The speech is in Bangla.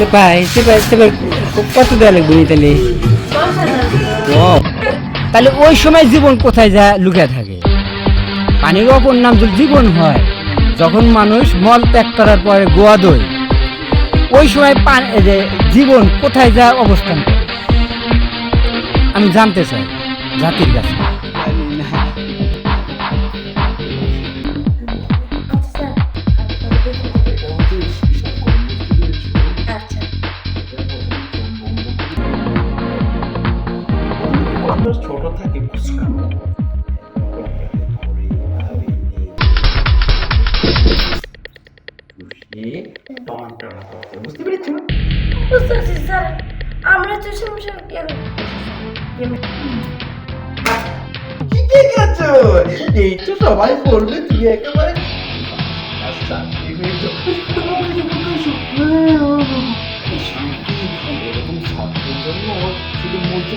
সেপাই কত দেওয়া লাগবে তাহলে? তাহলে ওই সময় জীবন কোথায় যা লুকিয়ে থাকে? পানির অপর নাম যদি জীবন হয়, যখন মানুষ মল ত্যাগ করার পরে গোয়া দই, ওই সময় জীবন কোথায় যা অবস্থান করে আমি জানতে চাই জাতির কাছে। ছোট থাকে বুঝতে পেরেছি স্যার আমরা তো সমস্যা কেন ঠিক আছে, এই তো সবাই বলবে তুমি একেবারে এরকম ছাত্রের জন্য শুধু মধ্যে